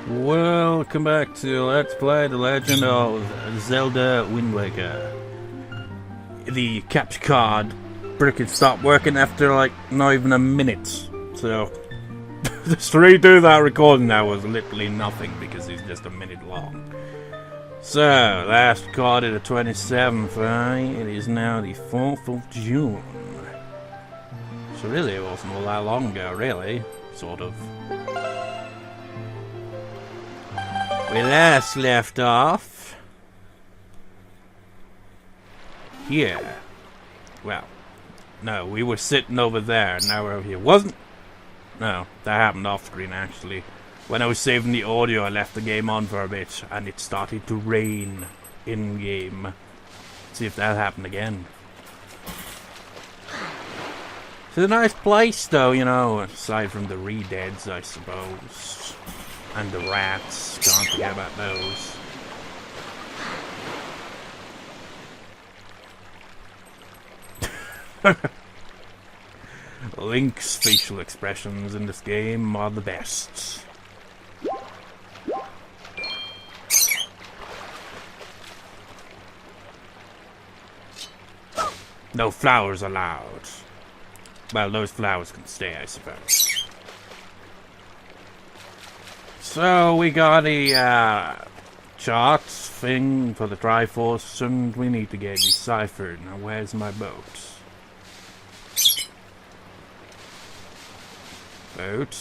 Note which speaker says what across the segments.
Speaker 1: Welcome back to Let's Play The Legend of Zelda Wind Waker. The capture card frickin' stopped working after like not even a minute. So just to redo that recording now was literally nothing because it's just a minute long. So last recorded the 27th, right? It is now the 4th of June. So really it wasn't all that long ago, really. Sort of. We last left off here. Well, no, we were sitting over there, now we're over here. Wasn't? No, that happened off screen actually. When I was saving the audio, I left the game on for a bit, and it started to rain in game. Let's see if that happened again. It's a nice place, though, you know, aside from the re-deads, I suppose. And the rats, can't forget about those. Link's facial expressions in this game are the best. No flowers allowed. Well, those flowers can stay, I suppose. So we got a chart thing for the Triforce, and we need to get deciphered. Now, where's my boat? Boat.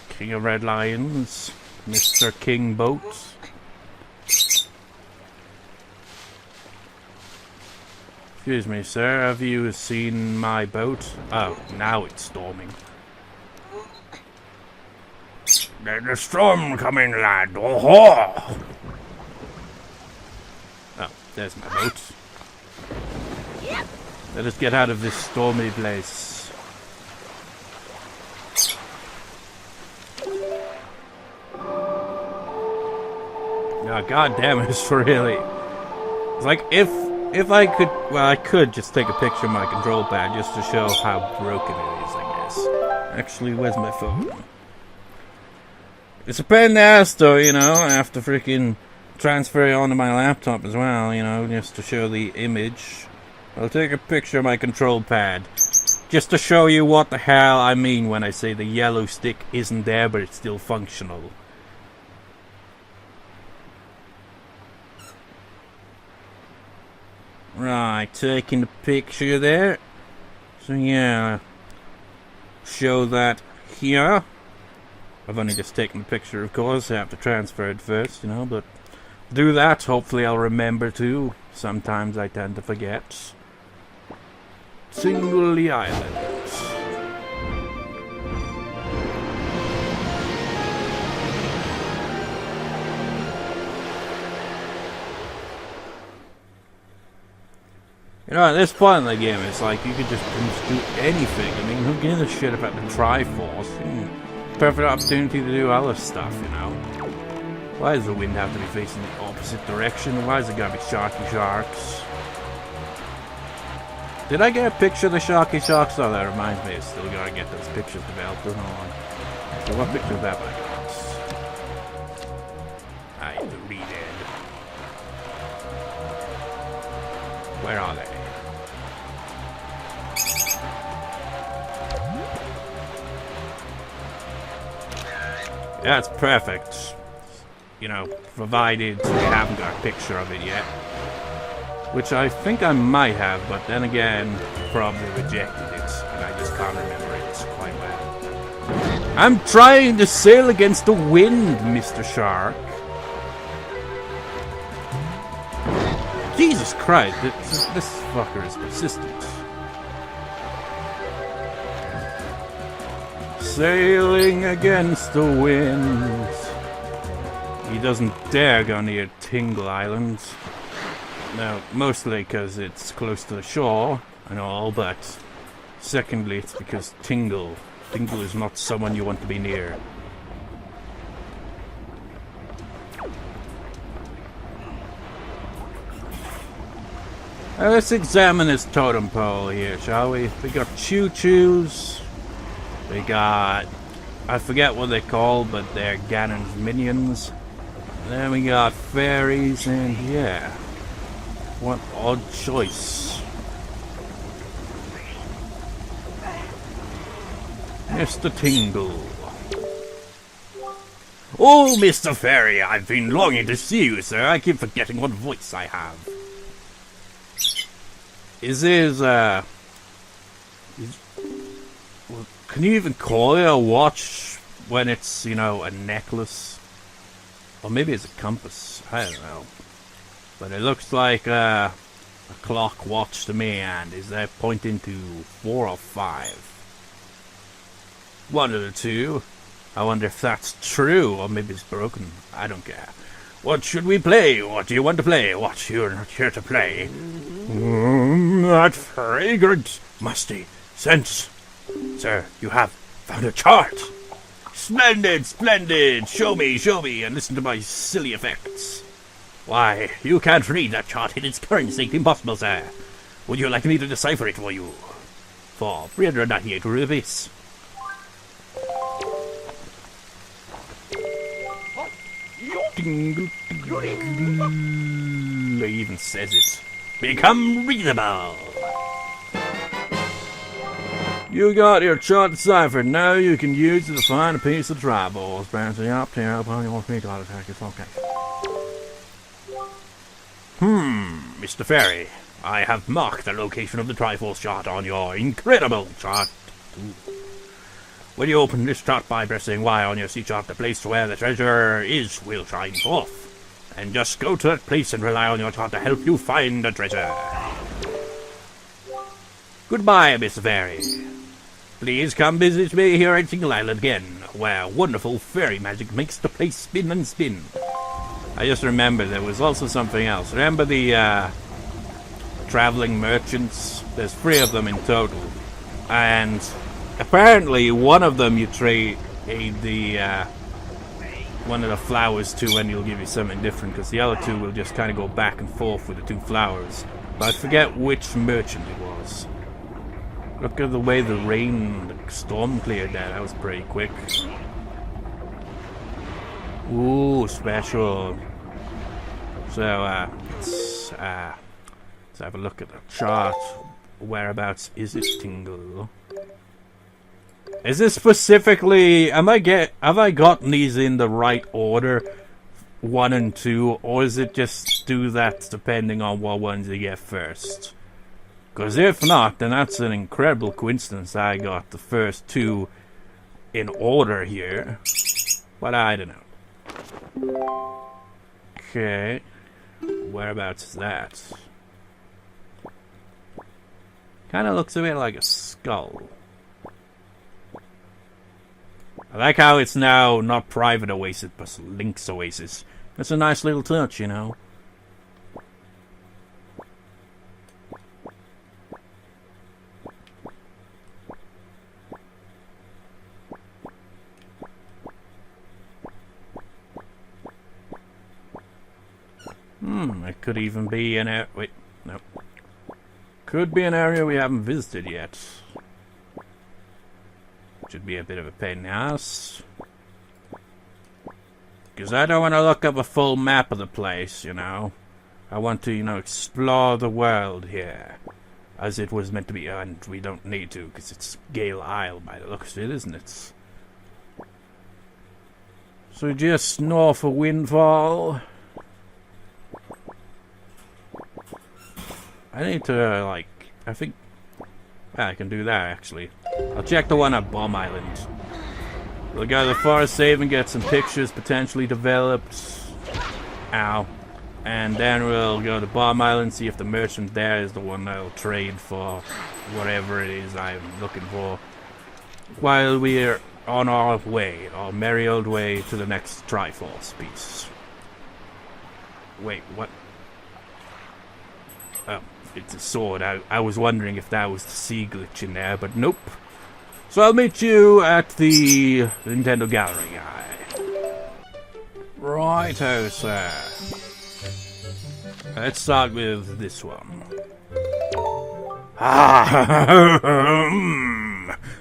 Speaker 1: King of Red Lions, Mr. King Boat. Excuse me, sir. Have you seen my boat? Oh, now it's storming. There's a storm coming, lad. Oh, oh, there's my boat. Let us get out of this stormy place. Oh, god damn it, it's really... It's like, if I could... Well, I could just take a picture of my control pad just to show how broken it is, I guess. Actually, where's my phone? It's a pain in the ass, though, you know. I have to freaking transfer it onto my laptop as well, you know, just to show the image. I'll take a picture of my control pad, just to show you what the hell I mean when I say the yellow stick isn't there, but it's still functional. Right, taking the picture there. So, yeah. Show that here. I've only just taken the picture, of course. I have to transfer it first, you know, but do that. Hopefully I'll remember to. Sometimes I tend to forget. Single island. You know, at this point in the game, it's like you could just do anything. I mean, who gives a shit about the Triforce? Perfect opportunity to do other stuff, you know. Why does the wind have to be facing the opposite direction? Why is it gotta be sharky sharks? Did I get a picture of the sharky sharks? Oh, that reminds me, I still gotta get those pictures developed. Hold on. So what picture of that I got? I the re-dead. Where are they? That's perfect. You know, provided we haven't got a picture of it yet. Which I think I might have, but then again, probably rejected it. And I just can't remember it quite well. I'm trying to sail against the wind, Mr. Shark. Jesus Christ, this fucker is persistent. Sailing against the wind. He doesn't dare go near Tingle Island. No, mostly because it's close to the shore and all, but secondly it's because Tingle is not someone you want to be near. Let's examine this totem pole here, shall we? We got choo-choos. We got I forget what they're called, but they're Ganon's minions. Then we got fairies, and yeah. What odd choice. Mr. Tingle. Oh, Mr. Fairy, I've been longing to see you, sir. I keep forgetting what voice I have. Can you even call it a watch when it's, you know, a necklace? Or maybe it's a compass. I don't know. But it looks like a clock watch to me, and is that pointing to 4 or 5? One of the two. I wonder if that's true, or maybe it's broken. I don't care. What should we play? What do you want to play? What you're not here to play? That fragrant, musty scent. Sir, you have found a chart. Splendid, splendid. Show me, and listen to my silly effects. Why, you can't read that chart in its current state. Impossible, sir. Would you like me to decipher it for you? For 398 rupees. It even says it. Become readable. You got your chart deciphered. Now you can use it to find a piece of Triforce. Bouncing up, tear up on your feet, auto attack. It's okay. Mr. Fairy, I have marked the location of the Triforce chart on your incredible chart. Ooh. When you open this chart by pressing Y on your sea chart, the place where the treasure is will shine forth. And just go to that place and rely on your chart to help you find the treasure. Goodbye, Miss Fairy. Please come visit me here at Tingle Island again, where wonderful fairy magic makes the place spin and spin. I just remember there was also something else. Remember the traveling merchants? There's 3 of them in total. And apparently one of them you trade the one of the flowers to, and he'll give you something different, because the other 2 will just kind of go back and forth with the 2 flowers. But I forget which merchant it was. Look at the way the rain, the storm cleared there. That was pretty quick. Ooh, special. So, let's have a look at the chart. Whereabouts is it, Tingle? Is this specifically... have I gotten these in the right order? 1 and 2, or is it just do that depending on what ones you get first? Because if not, then that's an incredible coincidence. I got the first 2 in order here. But I don't know. Okay. Whereabouts is that? Kind of looks a bit like a skull. I like how it's now not private oasis, but Link's oasis. That's a nice little touch, you know. It could even be an area... wait, no. Could be an area we haven't visited yet. Should be a bit of a pain in the ass. Because I don't want to look up a full map of the place, you know. I want to, you know, explore the world here. As it was meant to be, and we don't need to, because it's Gale Isle by the looks of it, isn't it? So just north of Windfall. I need to, like, I think... yeah, I can do that, actually. I'll check the one at Bomb Island. We'll go to the forest save and get some pictures potentially developed. Ow. And then we'll go to Bomb Island, see if the merchant there is the one that'll trade for whatever it is I'm looking for. While we're on our way, our merry old way to the next Triforce piece. Wait, what? Oh, it's a sword. I was wondering if that was the sea glitch in there, but nope. So I'll meet you at the Nintendo Gallery guy. Righto, sir. Let's start with this one. Ah,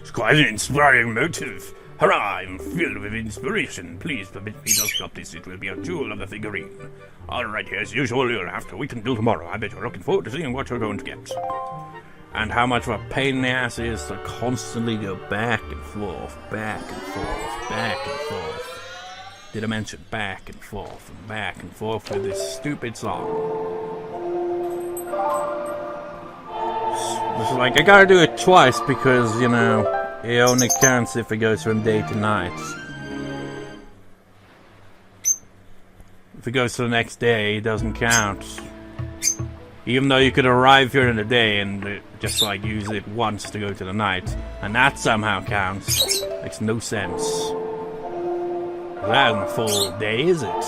Speaker 1: it's quite an inspiring motive. Hurrah! I'm filled with inspiration. Please permit me to stop this. It will be a jewel of a figurine. Alright, as usual, you'll have to wait until tomorrow. I bet you're looking forward to seeing what you're going to get. And how much of a pain in the ass it is to constantly go back and forth, back and forth, back and forth. Did I mention back and forth with this stupid song? It's like, I gotta do it twice because, you know, it only counts if it goes from day to night. If it goes to the next day, it doesn't count. Even though you could arrive here in the day and just like use it once to go to the night, and that somehow counts. Makes no sense. That isn't a full day, is it?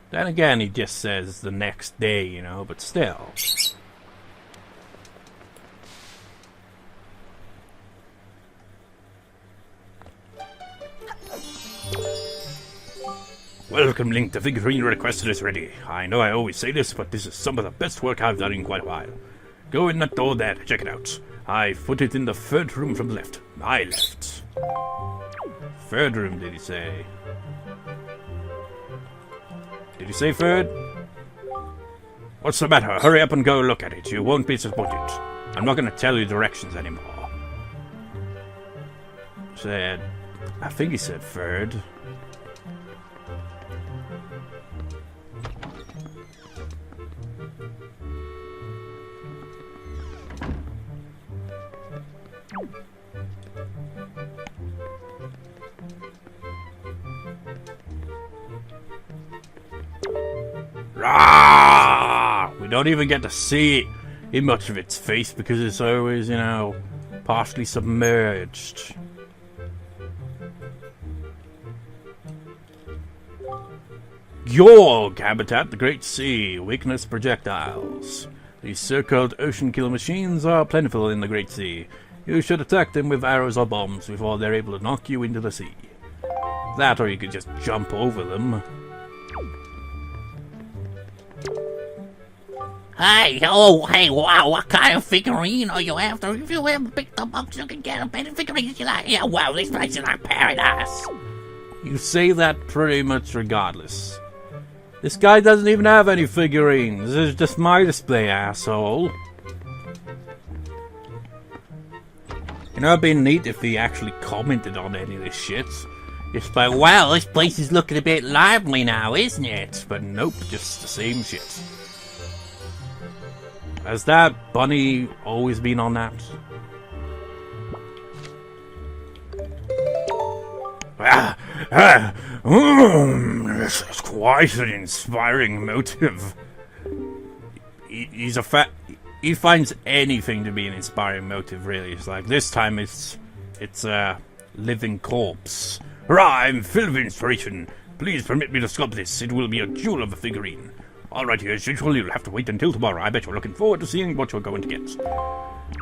Speaker 1: Then again, he just says the next day, you know, but still. Welcome, Link. The figurine requested is ready. I know I always say this, but this is some of the best work I've done in quite a while. Go in that door there, check it out. I put it in the third room from the left. My left. Third room, did he say? Did he say third? What's the matter? Hurry up and go look at it. You won't be disappointed. I'm not going to tell you directions anymore. Said... I think he said third. We don't even get to see much of its face because it's always, you know, partially submerged. Yorg habitat, the Great Sea. Weakness, projectiles. These so-called ocean kill machines are plentiful in the Great Sea. You should attack them with arrows or bombs before they're able to knock you into the sea. That, or you could just jump over them.
Speaker 2: Hey, oh, hey, wow, what kind of figurine are you after? If you ever pick the box, you can get any figurines you like. Yeah, wow, this place is like paradise.
Speaker 1: You say that pretty much regardless. This guy doesn't even have any figurines. This is just my display, asshole. You know, it'd be neat if he actually commented on any of this shit. Just like,
Speaker 2: well, this place is looking a bit lively now, isn't it?
Speaker 1: But nope, just the same shit. Has that bunny always been on that? This is quite an inspiring motive. He finds anything to be an inspiring motive, really. It's like, this time it's a living corpse. Hurrah, I'm filled with inspiration. Please permit me to sculpt this. It will be a jewel of a figurine. Alright, as usual, you'll have to wait until tomorrow. I bet you're looking forward to seeing what you're going to get.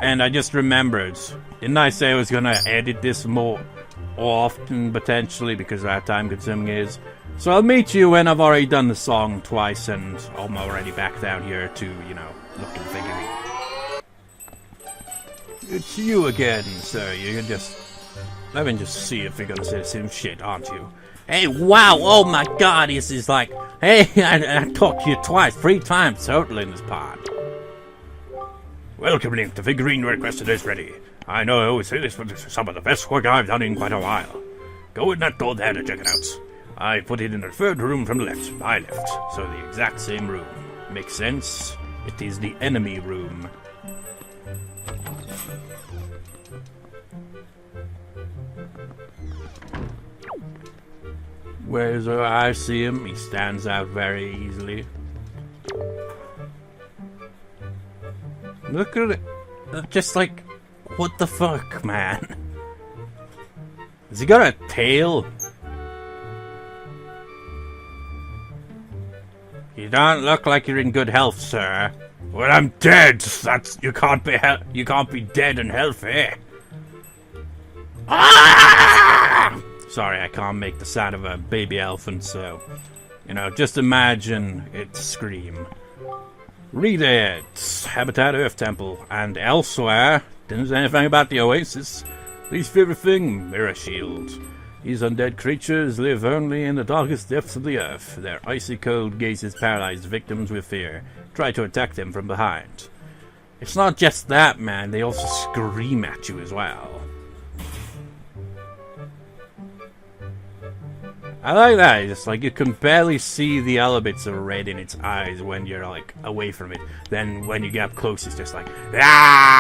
Speaker 1: And I just remembered, didn't I say I was gonna edit this more often, potentially, because of how time-consuming it is? So I'll meet you when I've already done the song twice and I'm already back down here to, you know, look at the figurine. It's you again, sir. You can just... Let me just see if you're gonna say the same shit, aren't you?
Speaker 2: Hey, wow, oh my god, this is like... Hey, I talked to you twice, 3 times total in this pod.
Speaker 1: Welcome, Link. The figurine requested is ready. I know I always say this, but this is some of the best work I've done in quite a while. Go in that door there to check it out. I put it in the third room from the left, my left, so the exact same room. Makes sense. It is the enemy room. Where's I see him? He stands out very easily. Look at it. Just like, what the fuck, man? Has he got a tail? You don't look like you're in good health, sir. Well, I'm dead. You can't be dead and healthy. Ah! Sorry, I can't make the sound of a baby elephant, so, you know, just imagine its scream. Read it. Habitat Earth Temple. And elsewhere, didn't say anything about the Oasis. Least favorite thing, Mirror Shield. These undead creatures live only in the darkest depths of the earth. Their icy cold gazes paralyze victims with fear. Try to attack them from behind. It's not just that, man. They also scream at you as well. I like that. It's like you can barely see the other bits of red in its eyes when you're like away from it. Then when you get up close, it's just like ah!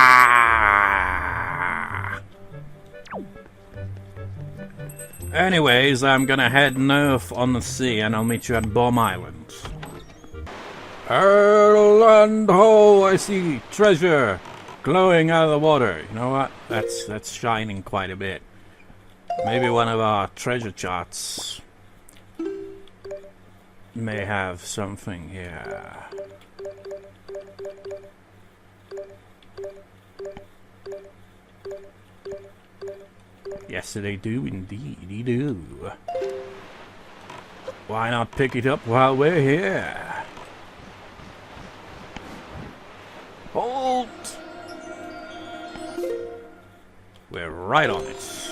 Speaker 1: Anyways, I'm gonna head north on the sea, and I'll meet you at Bomb Island. And oh, I see treasure glowing out of the water. You know what? That's shining quite a bit. Maybe one of our treasure charts may have something here. Yes, they do indeed. They do. Why not pick it up while we're here? Hold! We're right on it.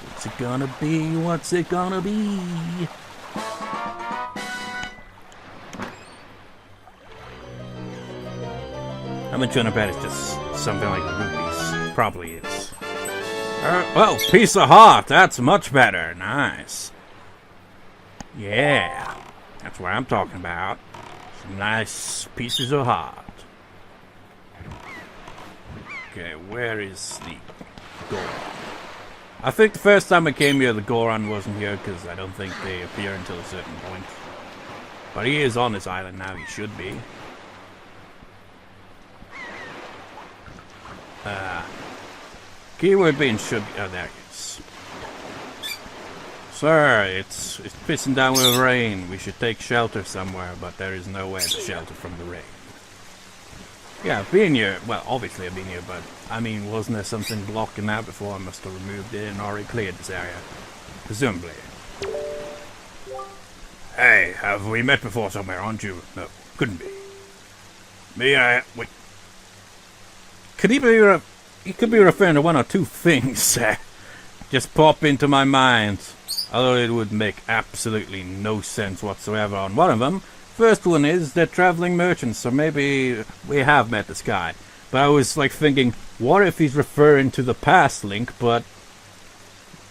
Speaker 1: What's it gonna be? What's it gonna be? I'm gonna bet it's just something like rupees. Probably is. Well, piece of heart. That's much better. Nice. Yeah. That's what I'm talking about. Some nice pieces of heart. Okay, where is the Goron? I think the first time I came here, the Goron wasn't here because I don't think they appear until a certain point. But he is on this island now. He should be. Keyword being should be. Oh, there it is. Sir, it's pissing down with rain. We should take shelter somewhere, but there is nowhere to shelter from the rain. Yeah, I've been here. Well, obviously I've been here, but I mean, wasn't there something blocking that before? I must have removed it and already cleared this area. Presumably. Hey, have we met before somewhere, aren't you? No, couldn't be. Wait. Could he be he could be referring to one or two things just pop into my mind. Although it would make absolutely no sense whatsoever on one of them. First one is they're traveling merchants, so maybe we have met this guy. But I was like thinking, what if he's referring to the past Link, but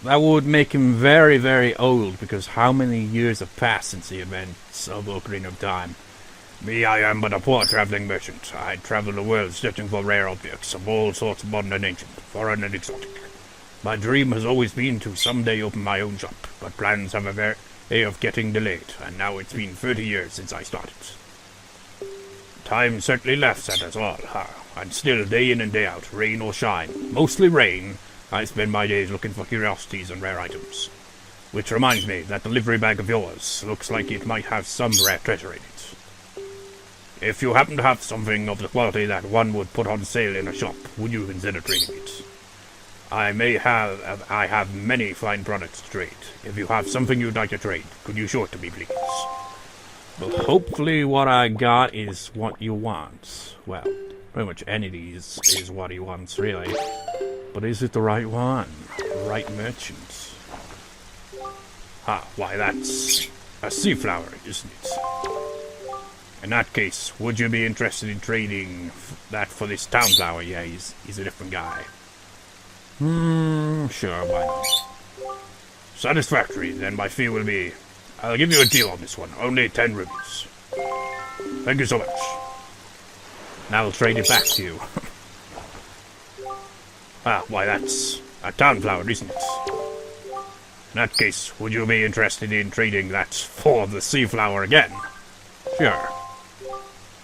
Speaker 1: that would make him very, very old, because how many years have passed since the events of Ocarina of Time? Me, I am but a poor traveling merchant. I travel the world searching for rare objects of all sorts, modern and ancient, foreign and exotic. My dream has always been to someday open my own shop, but plans have a way of getting delayed, and now it's been 30 years since I started. Time certainly laughs at us all, and still day in and day out, rain or shine, mostly rain, I spend my days looking for curiosities and rare items. Which reminds me, that delivery bag of yours looks like it might have some rare treasure in it. If you happen to have something of the quality that one would put on sale in a shop, would you consider trading it? I have many fine products to trade. If you have something you'd like to trade, could you show it to me, please? Well, hopefully what I got is what you want. Well, pretty much any of these is what he wants, really. But is it the right one? The right merchant? Why that's a sea flower, isn't it? In that case, would you be interested in trading that for this town flower? Yeah, he's a different guy. Sure, why not? Satisfactory, then my fee will be... I'll give you a deal on this one, only 10 rupees. Thank you so much. Now I'll trade it back to you. Why that's a town flower, isn't it? In that case, would you be interested in trading that for the sea flower again? Sure.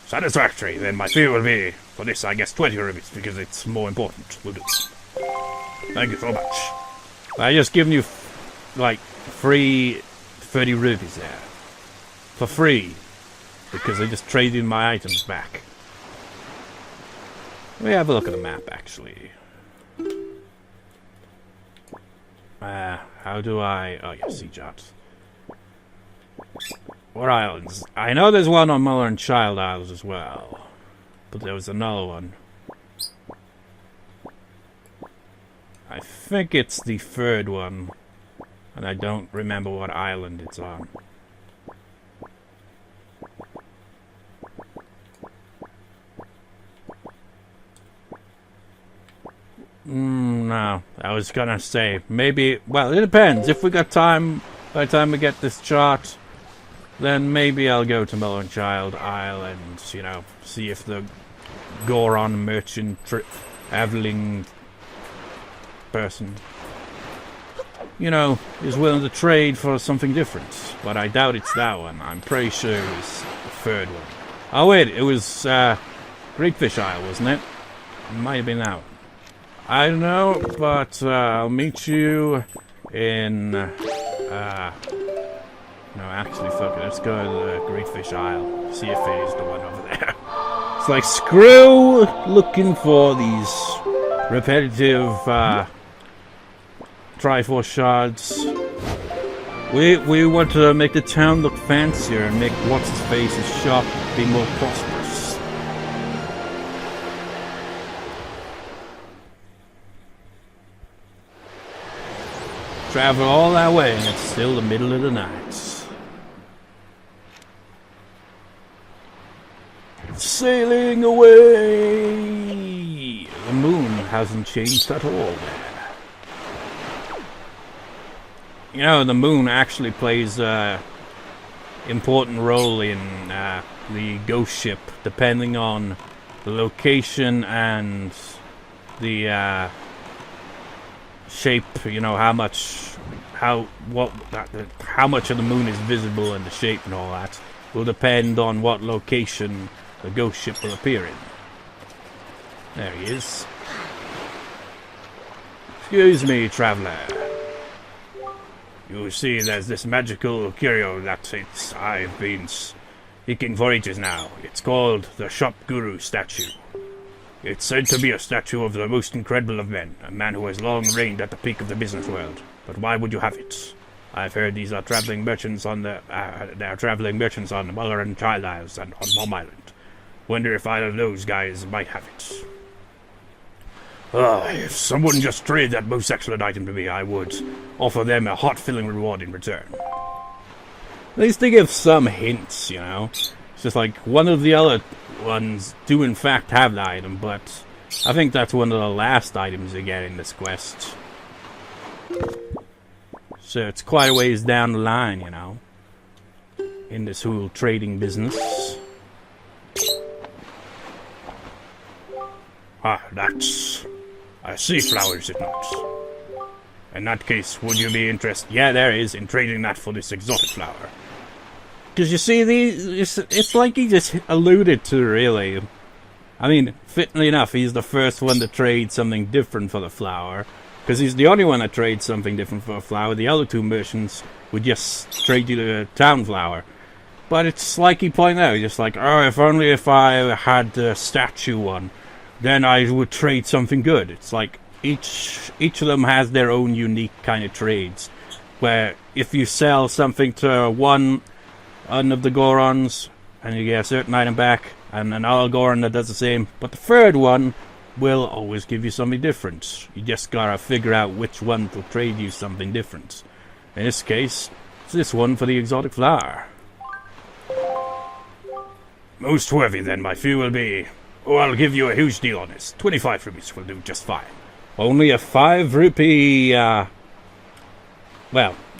Speaker 1: Satisfactory, then my fee will be, for this I guess 20 rupees, because it's more important. Will do. Thank you so much. I just given you, like, free 30 rupees there. For free. Because I just traded my items back. Let me have a look at the map, actually. How do I... Oh, yeah, sea charts. What islands? I know there's one on Mother and Child Isles as well. But there was another one. I think it's the third one. And I don't remember what island it's on. No, I was gonna say, maybe, well, it depends. If we got time, by the time we get this chart, then maybe I'll go to Mother and Child Island, you know, see if the Goron merchant traveling person, you know, is willing to trade for something different. But I doubt it's that one. I'm pretty sure it was the third one. Oh wait, it was Great Fish Isle, wasn't it? It might have been that one. I don't know, but I'll meet you in... no, actually, fuck it. Let's go to the Great Fish Isle. See if it is the one over there. It's like, screw looking for these repetitive Triforce shards. We want to make the town look fancier and make what's-his-face's shop be more prosperous. Travel all that way and it's still the middle of the night. Sailing away! The moon hasn't changed at all. You know, the moon actually plays an important role in the ghost ship, depending on the location and the shape, you know, how much of the moon is visible and the shape and all that will depend on what location the ghost ship will appear in. There he is. Excuse me, traveler. You see, there's this magical curio that I've been seeking for ages now. It's called the Shop Guru statue. It's said to be a statue of the most incredible of men, a man who has long reigned at the peak of the business world. But why would you have it? I've heard these are traveling merchants on the Mother and Child Isles and on Mom Island. Wonder if either of those guys might have it. If someone just traded that most excellent item to me, I would offer them a heart-filling reward in return. At least they give some hints, you know. It's just like one of the other ones do in fact have the item, but I think that's one of the last items you get in this quest. So it's quite a ways down the line, you know, in this whole trading business. That's a sea flower, is it not? In that case, would you be interested? Yeah, there is, in trading that for this exotic flower. Because you see, it's like he just alluded to, really. I mean, fittingly enough, he's the first one to trade something different for the flower. Because he's the only one that trades something different for a flower. The other two merchants would just trade you the town flower. But it's like he pointed out, just like, oh, if I had the statue one, then I would trade something good. It's like each of them has their own unique kind of trades. Where if you sell something to one of the Gorons, and you get a certain item back, and another Goron that does the same, but the third one will always give you something different. You just gotta figure out which one will trade you something different. In this case, it's this one for the exotic flower. Most worthy then, my fee will be... Oh, I'll give you a huge deal on this. 25 rupees will do just fine. Only a 5 rupee, well,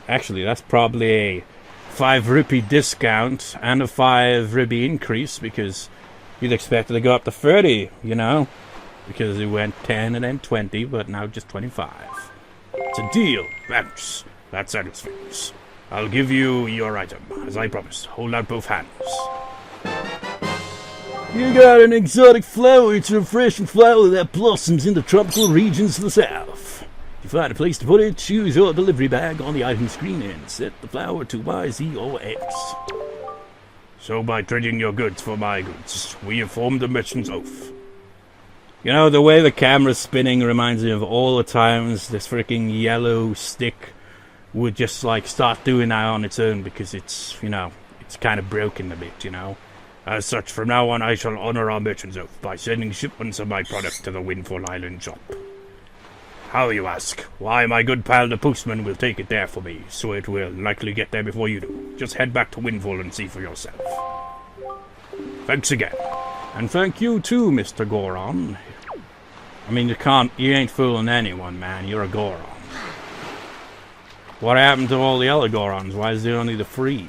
Speaker 1: actually, that's probably a 5 rupee discount and a 5 rupee increase, because you'd expect it to go up to 30, you know? Because it went 10 and then 20, but now just 25. It's a deal. That settles things. I'll give you your item, as I promised. Hold out both hands. You got an exotic flower. It's a refreshing flower that blossoms in the tropical regions of the south. If you find a place to put it, choose your delivery bag on the item screen and set the flower to Y, Z, or X. So by trading your goods for my goods, we have formed a merchant's oath. You know, the way the camera's spinning reminds me of all the times this freaking yellow stick would just, like, start doing that on its own because it's, you know, it's kind of broken a bit, you know. As such, from now on, I shall honor our merchant's oath by sending shipments of my products to the Windfall Island shop. How, you ask? Why, my good pal the postman will take it there for me, so it will likely get there before you do. Just head back to Windfall and see for yourself. Thanks again. And thank you too, Mr. Goron. I mean, you ain't fooling anyone, man. You're a Goron. What happened to all the other Gorons? Why is there only the 3?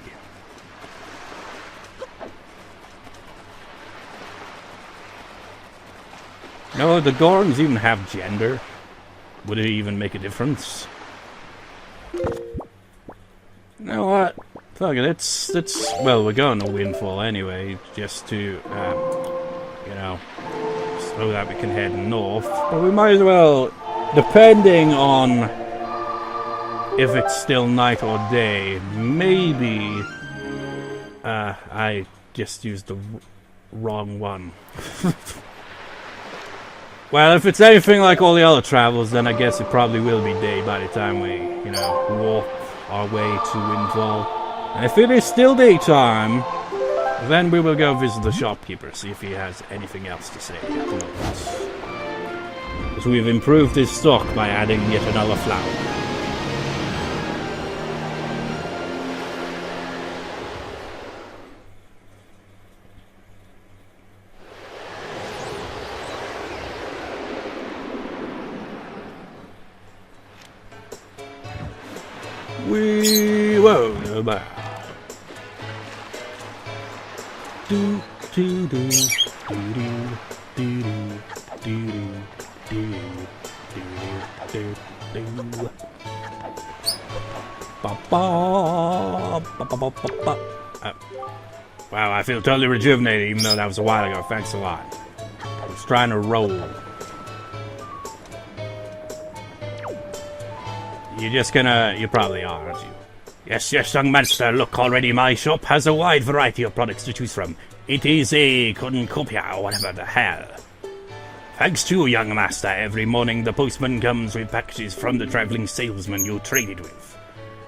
Speaker 1: No, the Gorons even have gender. Would it even make a difference? You know what? Fuck it, well, we're going to Windfall anyway, just to, you know, so that we can head north. But we might as well, depending on if it's still night or day, maybe, I just used the wrong one. Well, if it's anything like all the other travels, then I guess it probably will be day by the time we, you know, walk our way to Windfall. And if it is still daytime, then we will go visit the shopkeeper, see if he has anything else to say at the moment. Because we've improved his stock by adding yet another flower. We won't about. Do do do do do do do do do do. Ba ba ba ba ba ba. Wow, I feel totally rejuvenated, even though that was a while ago. Thanks a lot. I was trying to roll. You probably are, aren't you? Yes, young master, look, already my shop has a wide variety of products to choose from. It is a cornucopia, or whatever the hell. Thanks to young master, every morning the postman comes with packages from the traveling salesman you traded with.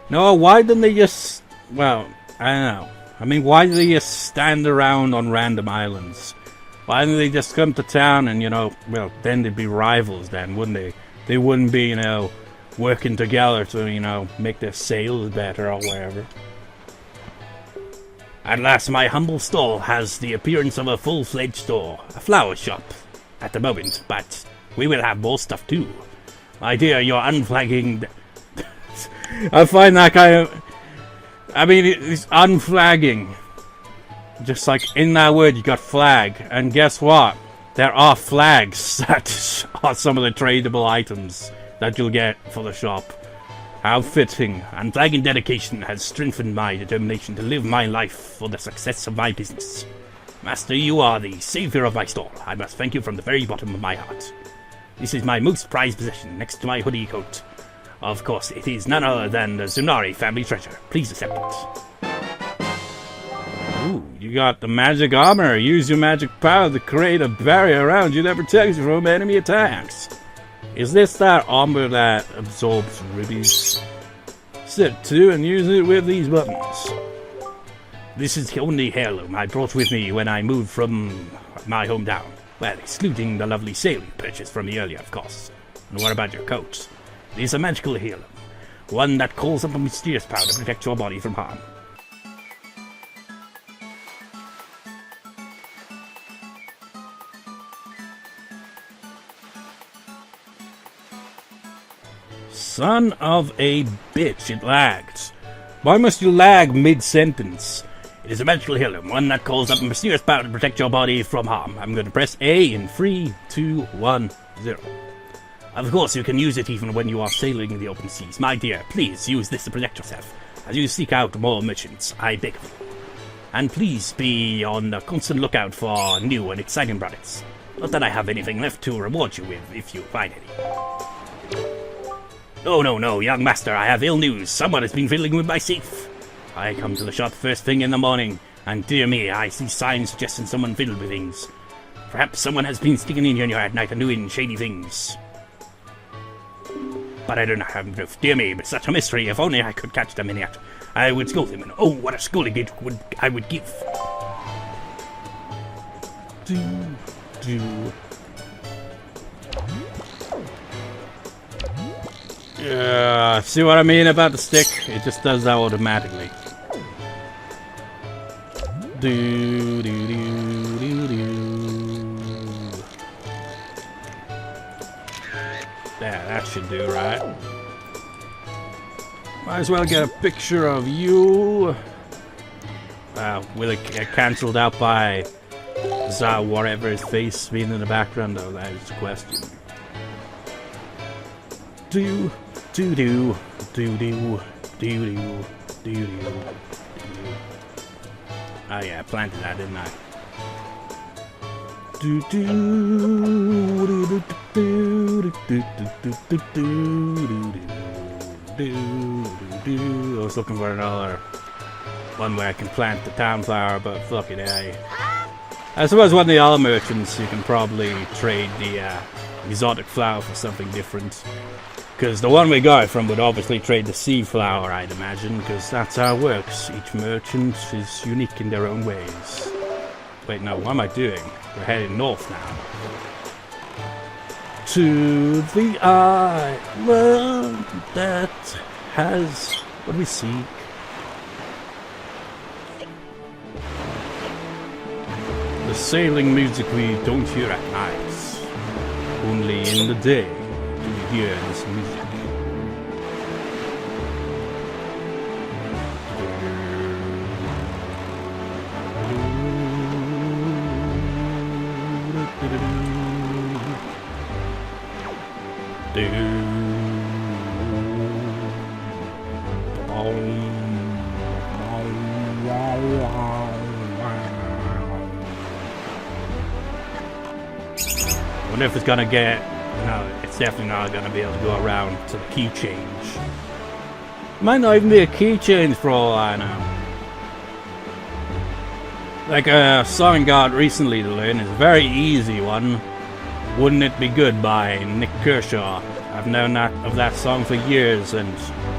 Speaker 1: No, why didn't they just... Well, I don't know. I mean, why do they just stand around on random islands? Why didn't they just come to town and, you know, well, then they'd be rivals then, wouldn't they? They wouldn't be, you know, working together to, you know, make their sales better or whatever. At last, my humble stall has the appearance of a full-fledged store, a flower shop, at the moment, but we will have more stuff too. My dear, your unflagging... I find that kind of... I mean, it's unflagging. Just like in that word, you got flag, and guess what? There are flags that are some of the tradable items that you'll get for the shop. How fitting. Unflagging dedication has strengthened my determination to live my life for the success of my business. Master, you are the savior of my stall. I must thank you from the very bottom of my heart. This is my most prized possession, next to my hoodie coat. Of course, it is none other than the Zunari family treasure. Please accept it. Ooh, you got the magic armor. Use your magic power to create a barrier around you that protects you from enemy attacks. Is this that armor that absorbs rubies? Step 2 and use it with these buttons. This is the only heirloom I brought with me when I moved from my hometown. Well, excluding the lovely sail you purchased from me earlier, of course. And what about your coat? It is a magical heirloom. One that calls up a mysterious power to protect your body from harm. Son of a bitch, it lags. Why must you lag mid-sentence? It is a magical heirloom, one that calls up a mysterious power to protect your body from harm. I'm going to press A in 3, 2, 1, 0. Of course, you can use it even when you are sailing in the open seas. My dear, please use this to protect yourself. As you seek out more merchants, I beg of you. And please be on the constant lookout for new and exciting products. Not that I have anything left to reward you with, if you find any. No, young master, I have ill news. Someone has been fiddling with my safe. I come to the shop first thing in the morning, and dear me, I see signs suggesting someone fiddled with things. Perhaps someone has been sneaking in here at night and doing shady things. But I do not have proof. Dear me, but such a mystery. If only I could catch the maniac, I would scold him, and oh, what a scolding I would give. See what I mean about the stick? It just does that automatically. Yeah, that should do, right? Might as well get a picture of you. Will it get cancelled out by whatever his face being in the background, though? That is the question. Oh yeah, I planted that, didn't I? I was looking for another one where I can plant the town flower, but fuck it, I suppose one of the other merchants you can probably trade the exotic flower for something different. Because the one we got from would obviously trade the sea flower, I'd imagine, because that's how it works. Each merchant is unique in their own ways. Wait, no, what am I doing? We're heading north now. To the island that has what we seek. The sailing music we don't hear at night. Only in the day do we hear this music. I wonder if it's gonna get... No, it's definitely not gonna be able to go around to the key change. Might not even be a key change for all I know. Like a song I got recently to learn is a very easy one. Wouldn't It Be Good by Nick Kershaw. I've known that song for years, and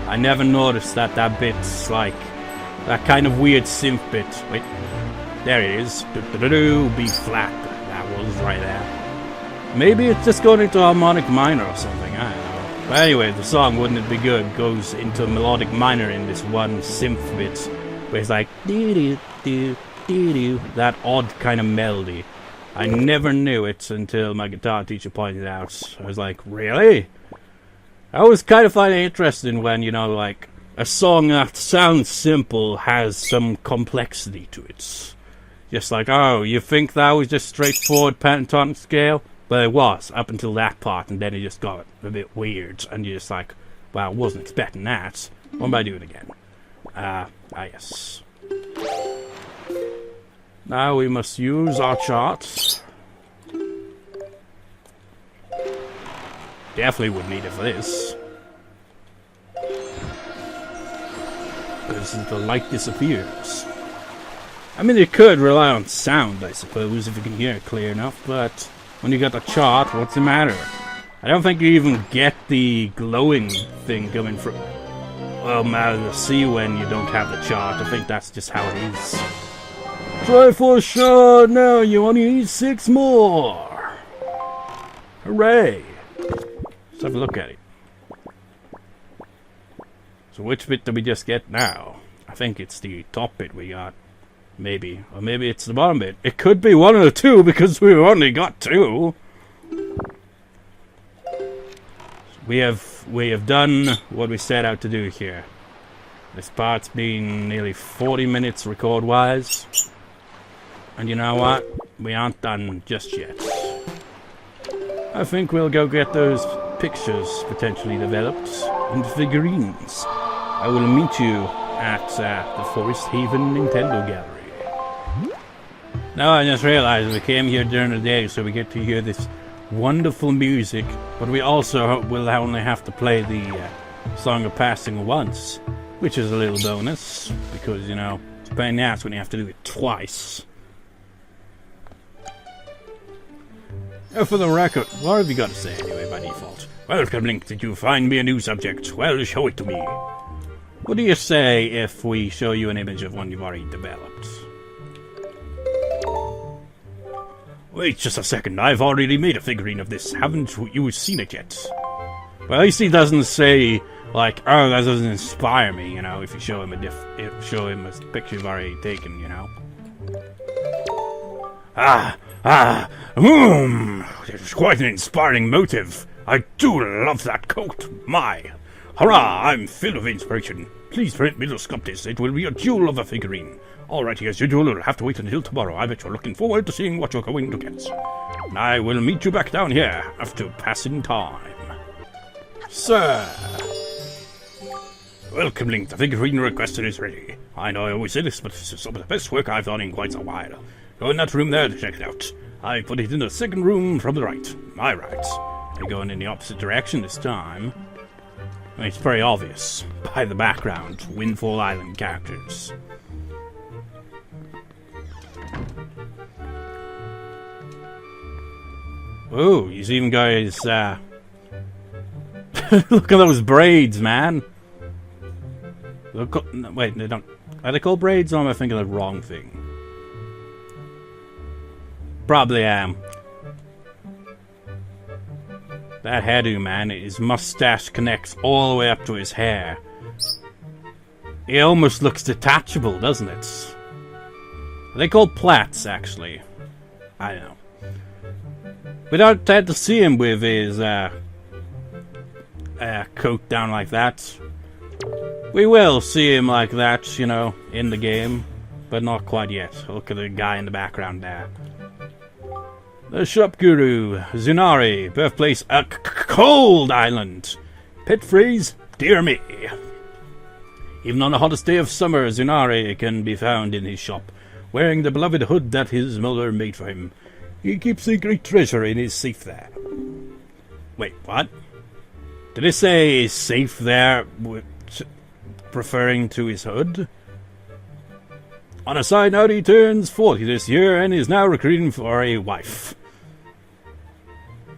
Speaker 1: I never noticed that bit's like that kind of weird synth bit. Wait, there it is. B flat. That was right there. Maybe it's just going into harmonic minor or something. I don't know. But anyway, the song "Wouldn't It Be Good" goes into melodic minor in this one synth bit, where it's like doo doo doo doo doo. That odd kind of melody. I never knew it until my guitar teacher pointed it out. I was like, really? I always kind of find it interesting when, you know, like, a song that sounds simple has some complexity to it. Just like, oh, you think that was just straightforward pentatonic scale? But it was, up until that part, and then it just got a bit weird, and you're just like, well, I wasn't expecting that. What am I doing again? Yes. Now we must use our charts. Definitely would need it for this. Because the light disappears. I mean, you could rely on sound, I suppose, if you can hear it clear enough, but when you got the chart, what's the matter? I don't think you even get the glowing thing coming from out of the sea when you don't have the chart. I think that's just how it is. Triforce shot! Now you only need 6 more! Hooray! Let's have a look at it. So which bit do we just get now? I think it's the top bit we got. Maybe. Or maybe it's the bottom bit. It could be one of the two because we've only got 2. We have done what we set out to do here. This part's been nearly 40 minutes record-wise. And you know what? We aren't done just yet. I think we'll go get those pictures potentially developed into figurines. I will meet you at the Forest Haven Nintendo Gallery. Now I just realized we came here during the day so we get to hear this wonderful music, but we also will only have to play the Song of Passing once, which is a little bonus, because, you know, it's a pain in the ass when you have to do it twice. For the record, what have you got to say anyway by default? Welcome, Link. Did you find me a new subject? Well, show it to me. What do you say if we show you an image of one you've already developed? Wait just a second, I've already made a figurine of this. Haven't you seen it yet? Well, at least he doesn't say, like, oh, that doesn't inspire me, you know, if you show him a picture you've already taken, you know? It was quite an inspiring motive. I do love that coat. My. Hurrah, I'm filled with inspiration. Please print me to sculpt this. It will be a jewel of a figurine. Alrighty, as usual, you'll have to wait until tomorrow. I bet you're looking forward to seeing what you're going to get. And I will meet you back down here after passing time. Sir! Welcome, Link. The figurine requested is ready. I know I always say this, but this is some of the best work I've done in quite a while. Go in that room there to check it out. I put it in the second room from the right. My right. You're going in the opposite direction this time. I mean, it's very obvious by the background. Windfall Island characters. Oh, he's even got his, look at those braids, man. Wait, they don't... Are they called braids, or am I thinking of the wrong thing? Probably am. That hairdo, man, his mustache connects all the way up to his hair. It almost looks detachable, doesn't it? Are they called plaits, actually? I don't know. We don't tend to see him with his coat down like that. We will see him like that, you know, in the game, but not quite yet. Look at the guy in the background there. The shop guru, Zunari, birthplace a cold island. Pit freeze, dear me. Even on the hottest day of summer, Zunari can be found in his shop, wearing the beloved hood that his mother made for him. He keeps a great treasure in his safe there. Wait, what? Did it say safe there, referring to his hood? On a side note, he turns 40 this year and is now recruiting for a wife.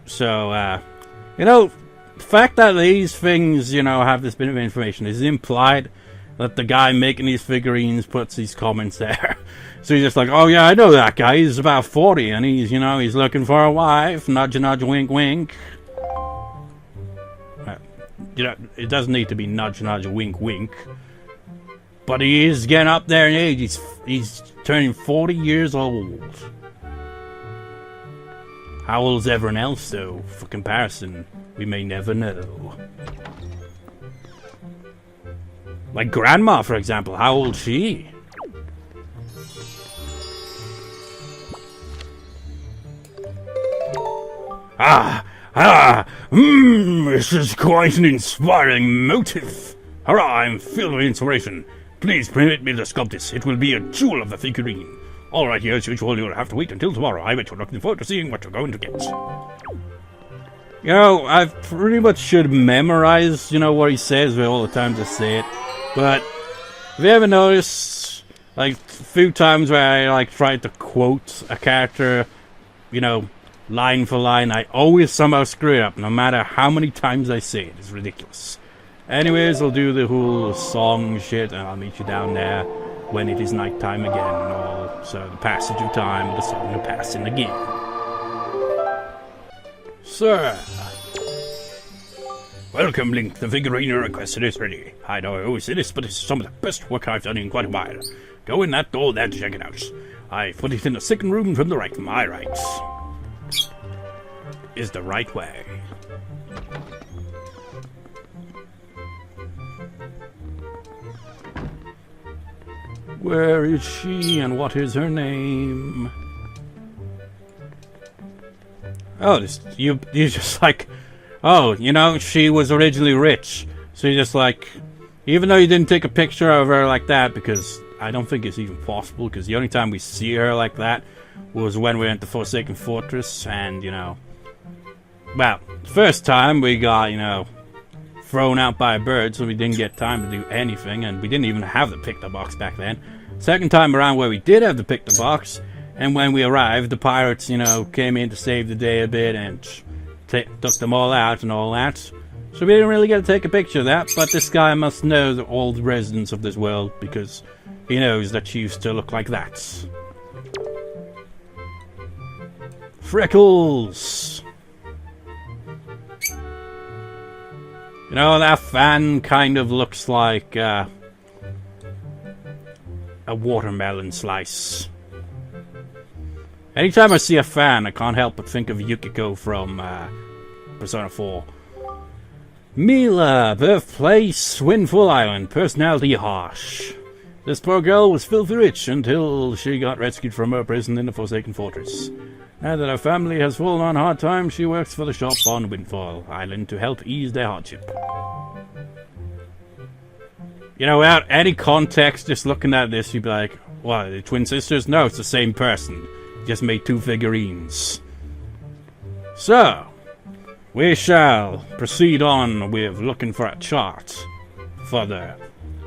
Speaker 1: So, you know, the fact that these things, you know, have this bit of information is implied that the guy making these figurines puts these comments there. So he's just like, oh yeah, I know that guy. He's about 40 and he's, you know, he's looking for a wife. Nudge, nudge, wink, wink. You know, it doesn't need to be nudge, nudge, wink, wink. But he is getting up there in age. He's turning 40 years old. How old's everyone else, though? For comparison, we may never know. Like Grandma, for example. How old's she? This is quite an inspiring motive. Hurrah, I'm filled with inspiration. Please permit me to sculpt this. It will be a jewel of a figurine. Alright, as usual, you'll have to wait until tomorrow. I bet you're looking forward to seeing what you're going to get. You know, I pretty much should memorize, you know, what he says all the times I say it. But, have you ever noticed, like, a few times where I, like, tried to quote a character, you know, line for line, I always somehow screw it up, no matter how many times I say it. It's ridiculous. Anyways, I'll do the whole song shit, and I'll meet you down there when it is nighttime again and all. So the passage of time, the song of passing again. Sir. Welcome, Link. The figurine you requested is ready. I know I always say this, but it's some of the best work I've done in quite a while. Go in that door there to check it out. I put it in the second room from the right. My right is the right way. Where is she and what is her name? Oh, you're just like, oh, you know, she was originally rich. So you're just like, even though you didn't take a picture of her like that, because I don't think it's even possible, because the only time we see her like that was when we went to Forsaken Fortress, and, you know, well, first time we got, you know, thrown out by a bird, so we didn't get time to do anything, and we didn't even have the pick the box back then. Second time around where we did have the pick the box, And when we arrived, the pirates, you know, came in to save the day a bit and took them all out and all that. So we didn't really get to take a picture of that, but this guy must know all the residents of this world because he knows that she used to look like that. Freckles! You know, that fan kind of looks like a watermelon slice. Anytime I see a fan, I can't help but think of Yukiko from Persona 4. Mila, birthplace, Windfall Island, personality harsh. This poor girl was filthy rich until she got rescued from her prison in the Forsaken Fortress. Now that her family has fallen on hard times, she works for the shop on Windfall Island to help ease their hardship. You know, without any context, just looking at this, you'd be like, what, are they twin sisters? No, it's the same person. Just made 2 figurines. So, we shall proceed on with looking for a chart for the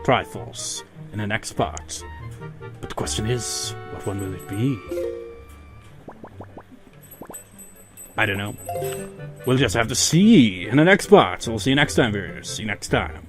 Speaker 1: Triforce in the next part. But the question is, what one will it be? I don't know. We'll just have to see in the next part. So we'll see you next time, viewers. See you next time.